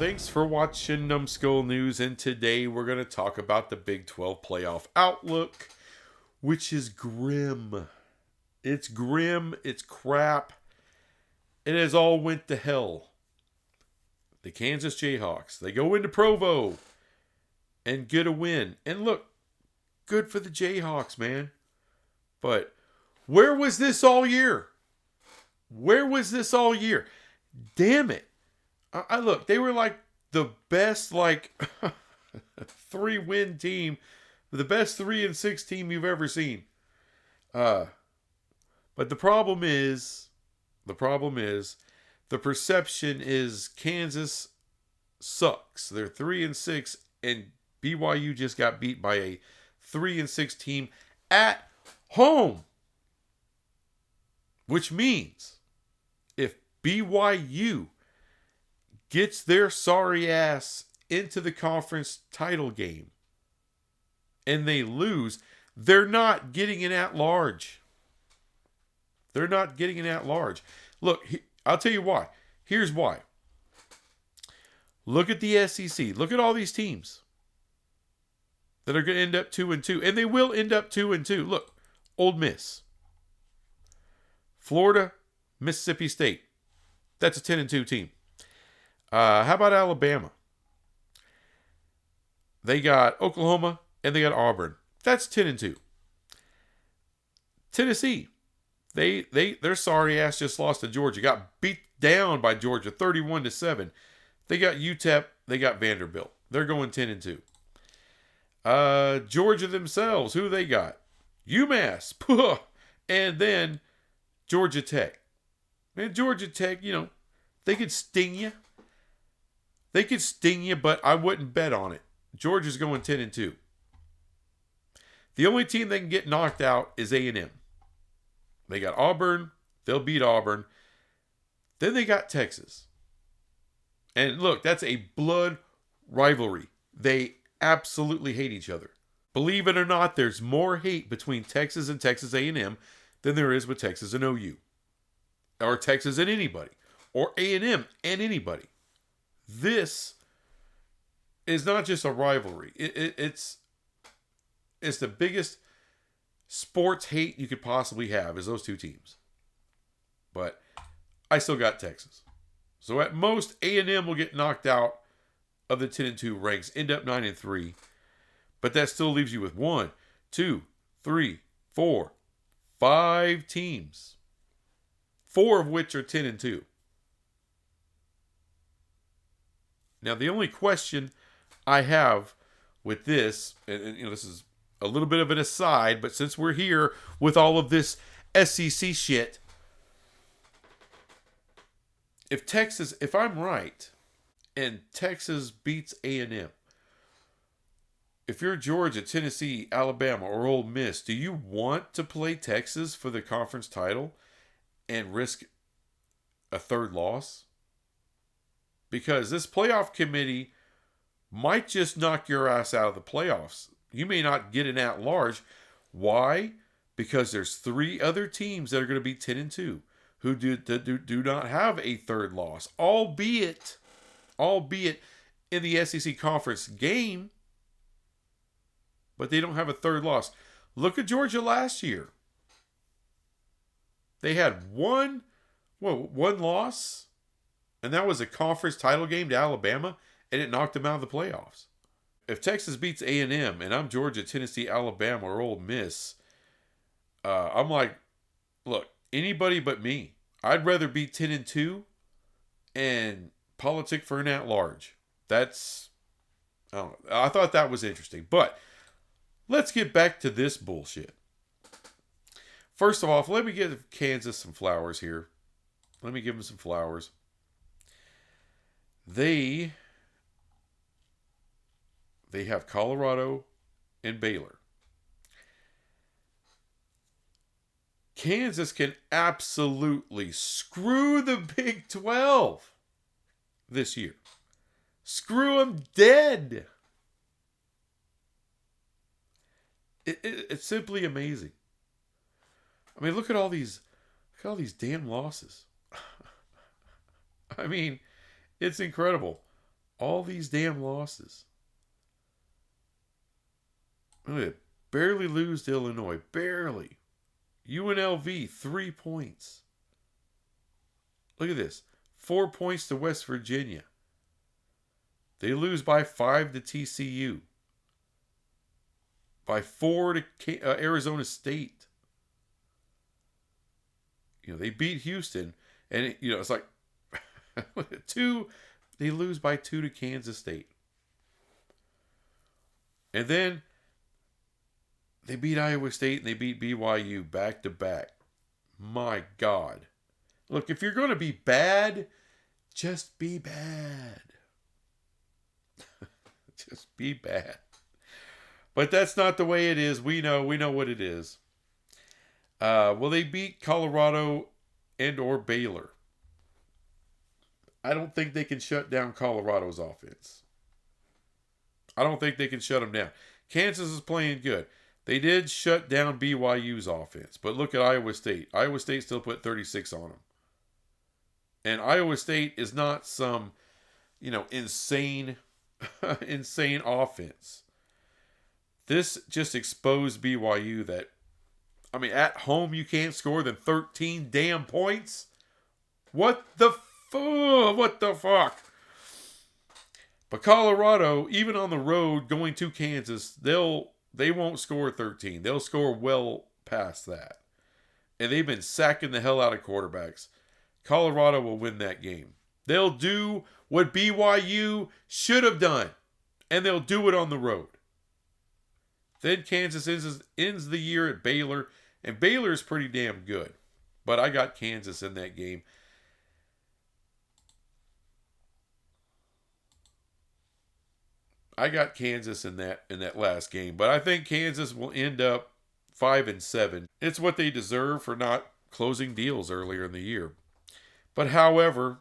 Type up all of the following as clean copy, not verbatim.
Thanks for watching Numbskull News, and today we're going to talk about the Big 12 playoff outlook, which is grim. It's grim, it's crap. It has all went to hell. The Kansas Jayhawks, they go into Provo and get a win. And look, good for the Jayhawks, man. But where was this all year? Where was this all year? Damn it. I look, they were like the best 3-win team, the best 3-6 team you've ever seen. But the problem is, the perception is Kansas sucks. They're 3-6, and BYU just got beat by a 3-6 team at home. Which means if BYU gets their sorry ass into the conference title game and they lose, they're not getting an at-large. They're not getting an at-large. Look, I'll tell you why. Here's why. Look at the SEC. Look at all these teams that are going to end up 2-2. And they will end up 2-2. Look, Ole Miss, Florida, Mississippi State. That's a 10-2 team. How about Alabama? They got Oklahoma and they got Auburn. That's 10-2. Tennessee, their sorry ass just lost to Georgia. Got beat down by Georgia 31-7. They got UTEP. They got Vanderbilt. They're going 10-2. Georgia themselves, who they got? UMass. And then Georgia Tech. Man, Georgia Tech, they could sting you. They could sting you, but I wouldn't bet on it. Georgia's going 10-2. The only team that can get knocked out is A&M. They got Auburn. They'll beat Auburn. Then they got Texas. And look, that's a blood rivalry. They absolutely hate each other. Believe it or not, there's more hate between Texas and Texas A&M than there is with Texas and OU. Or Texas and anybody. Or A&M and anybody. This is not just a rivalry. It's the biggest sports hate you could possibly have is those two teams. But I still got Texas. So at most, A&M will get knocked out of the 10-2 ranks, end up 9-3. But that still leaves you with 1, 2, 3, 4, 5 teams. 4 of which are 10-2. Now, the only question I have with this, and this is a little bit of an aside, but since we're here with all of this SEC shit, if I'm right, and Texas beats A&M, if you're Georgia, Tennessee, Alabama, or Ole Miss, do you want to play Texas for the conference title and risk a third loss? Because this playoff committee might just knock your ass out of the playoffs. You may not get an at-large. Why? Because there's 3 other teams that are going to be 10-2 who do not have a third loss, albeit in the SEC conference game, but they don't have a third loss. Look at Georgia last year. They had one loss, and that was a conference title game to Alabama, and it knocked them out of the playoffs. If Texas beats A&M, and I'm Georgia, Tennessee, Alabama, or Ole Miss, I'm like, look, anybody but me. I'd rather be 10-2 and politic for an at-large. I thought that was interesting. But let's get back to this bullshit. First of all, let me give Kansas some flowers here. Let me give them some flowers. They have Colorado and Baylor. Kansas can absolutely screw the Big 12 this year. Screw them dead. It's simply amazing. I mean, look at all these damn losses. I mean, it's incredible. All these damn losses. Look at it. Barely lose to Illinois. Barely. UNLV, 3 points. Look at this. 4 points to West Virginia. They lose by 5 to TCU. By 4 to Arizona State. They beat Houston. And, it's like 2. They lose by 2 to Kansas State. And then they beat Iowa State and they beat BYU back to back. My God. Look, if you're going to be bad, just be bad. Just be bad. But that's not the way it is. We know what it is. Will they beat Colorado and or Baylor? I don't think they can shut down Colorado's offense. I don't think they can shut them down. Kansas is playing good. They did shut down BYU's offense. But look at Iowa State. Iowa State still put 36 on them. And Iowa State is not some, insane offense. This just exposed BYU that, at home you can't score than 13 damn points? What the fuck? But Colorado, even on the road going to Kansas, they won't score 13. They'll score well past that. And they've been sacking the hell out of quarterbacks. Colorado will win that game. They'll do what BYU should have done. And they'll do it on the road. Then Kansas ends the year at Baylor. And Baylor is pretty damn good. But I got Kansas in that game. I got Kansas in that last game. But I think Kansas will end up 5-7. It's what they deserve for not closing deals earlier in the year. But however,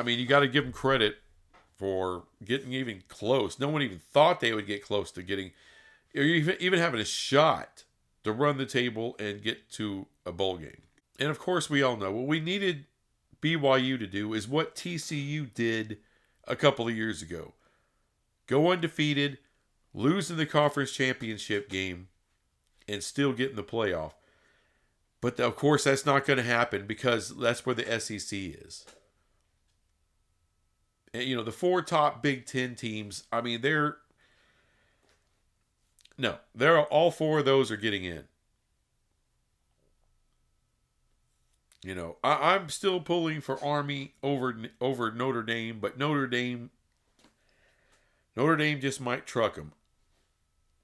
you got to give them credit for getting even close. No one even thought they would get close to getting, or even having a shot to run the table and get to a bowl game. And of course, we all know what we needed BYU to do is what TCU did a couple of years ago. Go undefeated, lose in the conference championship game, and still get in the playoff. But of course, that's not going to happen because that's where the SEC is. And, the 4 top Big Ten teams, they're all 4 of those are getting in. I'm still pulling for Army over Notre Dame, but Notre Dame just might truck them.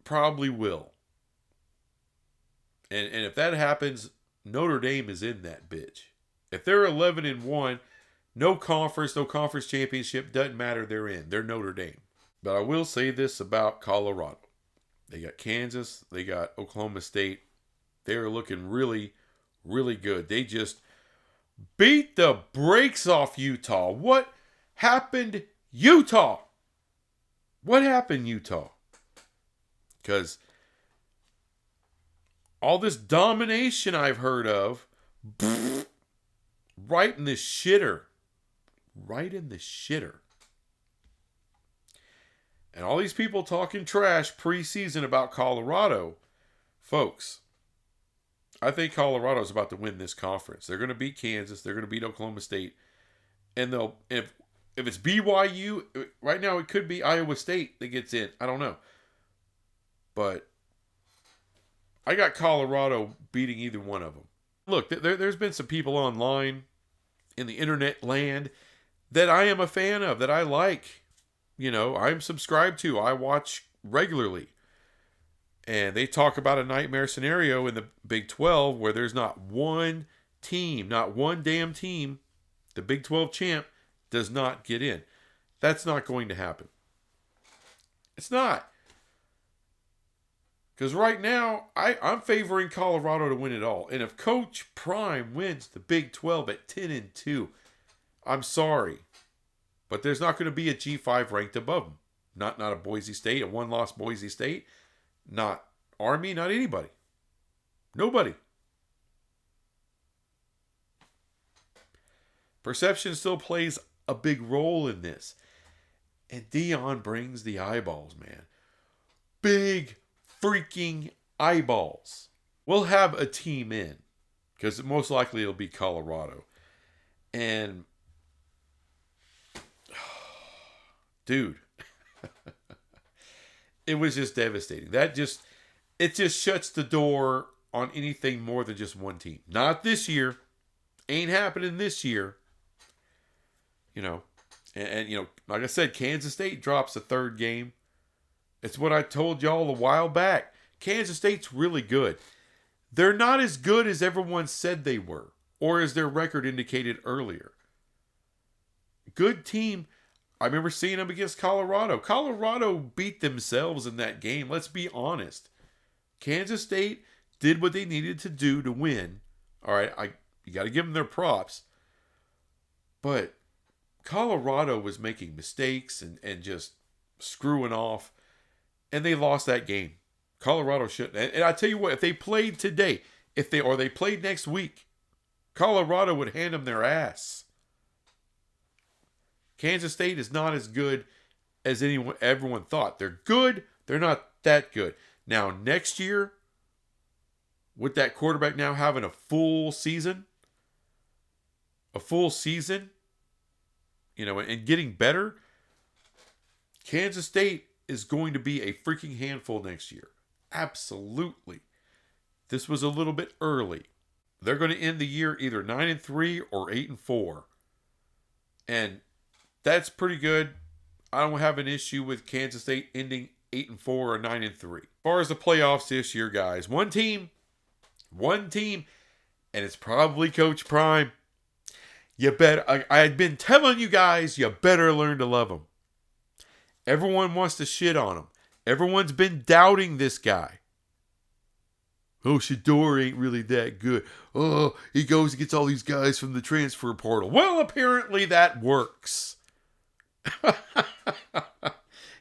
Probably will. And if that happens, Notre Dame is in that bitch. If they're 11-1, no conference championship, doesn't matter, they're in. They're Notre Dame. But I will say this about Colorado. They got Kansas, they got Oklahoma State. They're looking really, really good. They just beat the brakes off Utah. What happened, Utah? What happened, Utah? Because all this domination I've heard of, right in the shitter. Right in the shitter. And all these people talking trash preseason about Colorado. Folks, I think Colorado's about to win this conference. They're going to beat Kansas. They're going to beat Oklahoma State. And if it's BYU, right now it could be Iowa State that gets in. I don't know. But I got Colorado beating either one of them. Look, there's been some people online in the internet land that I am a fan of, that I like. I'm subscribed to. I watch regularly. And they talk about a nightmare scenario in the Big 12 where there's not one team, not one damn team, the Big 12 champ, does not get in. That's not going to happen. It's not. Because right now, I'm favoring Colorado to win it all. And if Coach Prime wins the Big 12 at 10-2, I'm sorry. But there's not going to be a G5 ranked above them. Not a Boise State, a one-loss Boise State. Not Army, not anybody. Nobody. Perception still plays a big role in this. And Dion brings the eyeballs, man. Big freaking eyeballs. We'll have a team in, because most likely it'll be Colorado. And, dude, it was just devastating. It just shuts the door on anything more than just one team. Not this year. Ain't happening this year. And like I said, Kansas State drops the third game. It's what I told y'all a while back. Kansas State's really good. They're not as good as everyone said they were, or as their record indicated earlier. Good team. I remember seeing them against Colorado. Colorado beat themselves in that game. Let's be honest. Kansas State did what they needed to do to win. All right, you got to give them their props. But Colorado was making mistakes and just screwing off. And they lost that game. Colorado shouldn't. And I tell you what, if they played today, or they played next week, Colorado would hand them their ass. Kansas State is not as good as everyone thought. They're good. They're not that good. Now, next year, with that quarterback now having a full season, and getting better, Kansas State is going to be a freaking handful next year. Absolutely. This was a little bit early. They're going to end the year either 9-3 or 8-4. And that's pretty good. I don't have an issue with Kansas State ending 8-4 or 9-3. As far as the playoffs this year, guys, one team, and it's probably Coach Prime. I had been telling you guys, you better learn to love him. Everyone wants to shit on him. Everyone's been doubting this guy. Oh, Shador ain't really that good. Oh, he goes and gets all these guys from the transfer portal. Well, apparently that works.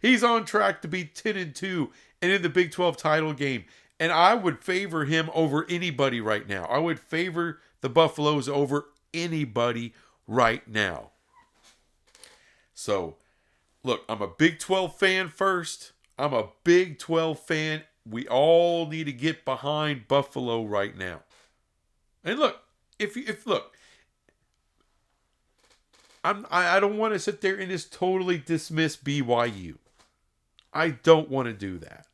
He's on track to be 10-2 and in the Big 12 title game. And I would favor him over anybody right now. I would favor the Buffaloes over anybody right now. So, look, I'm a Big 12 fan first. I'm a Big 12 fan. We all need to get behind Buffalo right now. And look, I don't want to sit there and just totally dismiss BYU. I don't want to do that.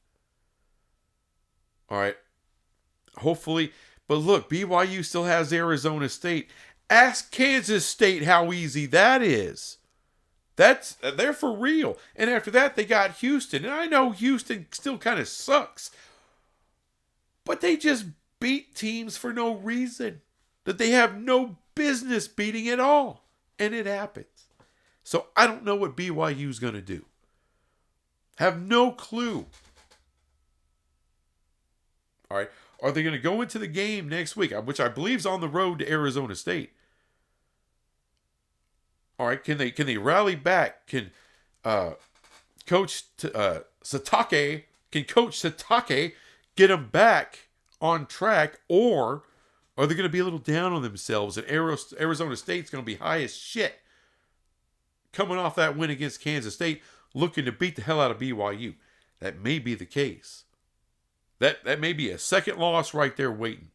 All right. Hopefully, but look, BYU still has Arizona State. Ask Kansas State how easy that is. They're for real. And after that, they got Houston. And I know Houston still kind of sucks. But they just beat teams for no reason that they have no business beating at all. And it happens. So I don't know what BYU's going to do. Have no clue. All right. Are they going to go into the game next week, which I believe is on the road to Arizona State? All right, can they rally back? Can Coach Satake get them back on track, or are they going to be a little down on themselves? And Arizona State's going to be high as shit, coming off that win against Kansas State, looking to beat the hell out of BYU. That may be the case. That may be a second loss right there waiting.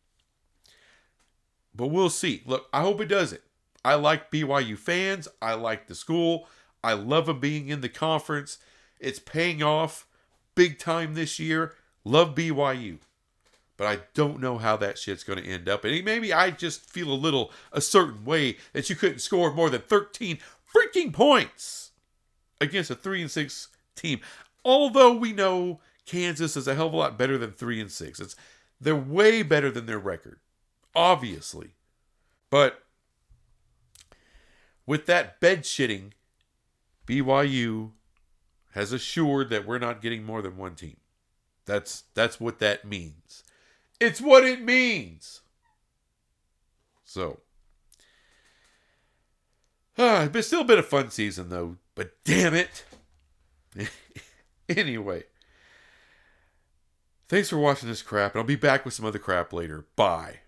But we'll see. Look, I hope it doesn't. I like BYU fans. I like the school. I love them being in the conference. It's paying off big time this year. Love BYU. But I don't know how that shit's going to end up. And maybe I just feel a certain way that you couldn't score more than 13 freaking points against a 3-6 team. Although we know Kansas is a hell of a lot better than 3-6. They're way better than their record. Obviously. But with that bed shitting, BYU has assured that we're not getting more than one team. That's what that means. It's what it means. So, it's still been a fun season though. But damn it. Anyway, thanks for watching this crap, and I'll be back with some other crap later. Bye.